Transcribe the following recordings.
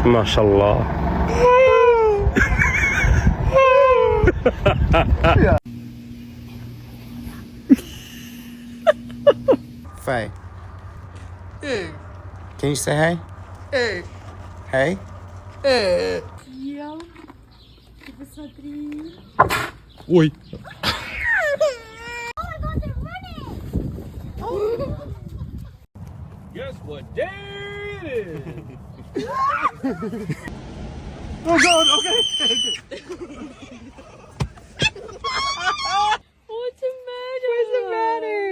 ما شاء الله. Faye. Hey. Can you say hey? Hey. Hey? Hey. Ты посмотри. Ой. Guess what day it is? Oh God, okay. What's the matter? What's the matter?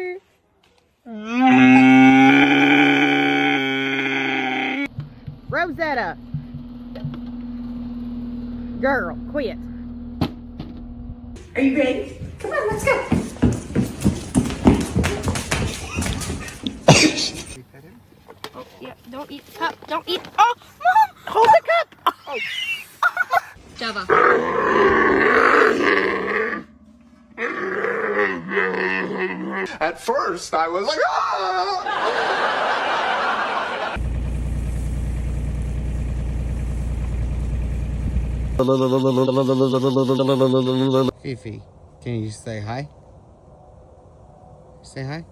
Rosetta. Girl, quit. Are you ready? Come on, let's go. Oh, yeah, don't eat the cup. Don't eat. Oh, Mom! Hold the cup! Oh. Java. At first, I was like, ah! Fifi, can you say hi? Say hi.